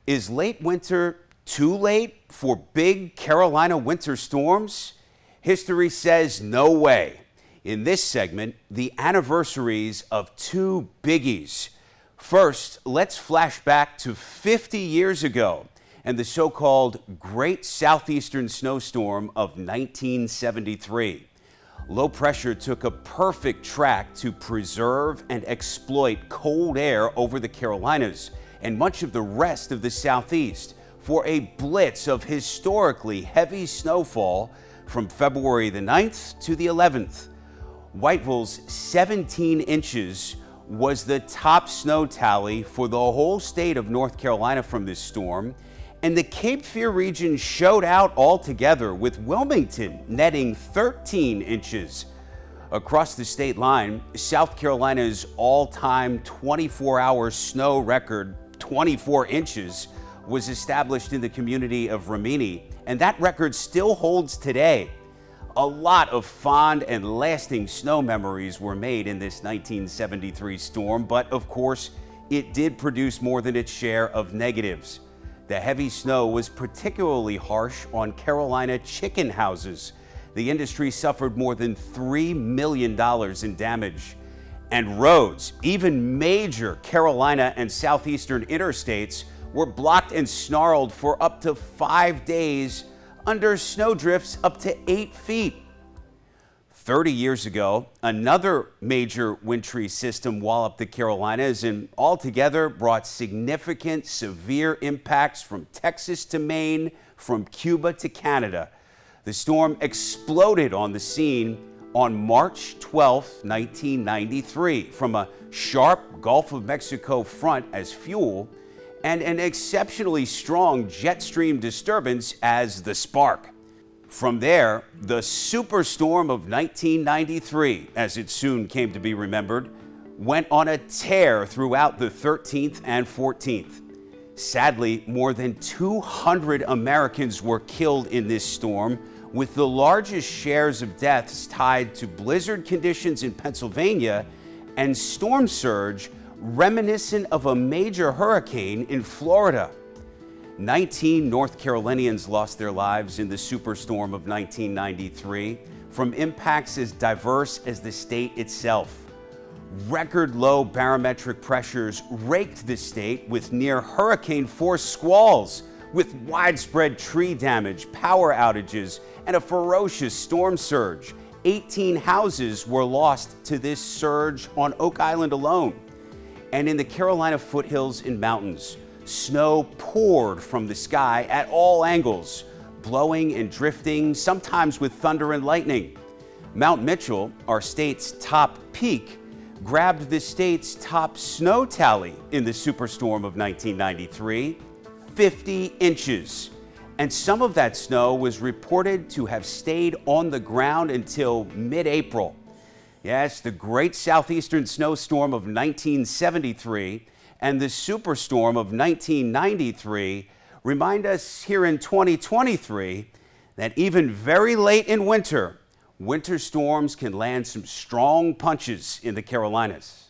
Is late winter too late for big Carolina winter storms? History says no way. In this segment, the anniversaries of two biggies. First, let's flash back to 50 years ago and the so-called Great Southeastern Snowstorm of 1973. Low pressure took a perfect track to preserve and exploit cold air over the Carolinas and much of the rest of the Southeast for a blitz of historically heavy snowfall from February the 9th to the 11th. Whiteville's 17 inches was the top snow tally for the whole state of North Carolina from this storm, and the Cape Fear region showed out altogether, with Wilmington netting 13 inches. Across the state line, South Carolina's all-time 24-hour snow record, 24 inches, was established in the community of Rimini, and that record still holds today. A lot of fond and lasting snow memories were made in this 1973 storm, but of course, it did produce more than its share of negatives. The heavy snow was particularly harsh on Carolina chicken houses. The industry suffered more than $3 million in damage. And roads, even major Carolina and southeastern interstates, were blocked and snarled for up to 5 days under snowdrifts up to 8 feet. 30 years ago, another major wintry system walloped the Carolinas and altogether brought significant, severe impacts from Texas to Maine, from Cuba to Canada. The storm exploded on the scene on March 12, 1993, from a sharp Gulf of Mexico front as fuel and an exceptionally strong jet stream disturbance as the spark. From there, the superstorm of 1993, as it soon came to be remembered, went on a tear throughout the 13th and 14th. Sadly, more than 200 Americans were killed in this storm, with the largest shares of deaths tied to blizzard conditions in Pennsylvania and storm surge reminiscent of a major hurricane in Florida. 19 North Carolinians lost their lives in the superstorm of 1993 from impacts as diverse as the state itself. Record low barometric pressures raked the state with near hurricane-force squalls, with widespread tree damage, power outages, and a ferocious storm surge. 18 houses were lost to this surge on Oak Island alone. And in the Carolina foothills and mountains, snow poured from the sky at all angles, blowing and drifting, sometimes with thunder and lightning. Mount Mitchell, our state's top peak, grabbed the state's top snow tally in the superstorm of 1993, 50 inches. And some of that snow was reported to have stayed on the ground until mid-April. Yes, the Great Southeastern Snowstorm of 1973 and the Superstorm of 1993 remind us here in 2023 that even very late in winter, winter storms can land some strong punches in the Carolinas.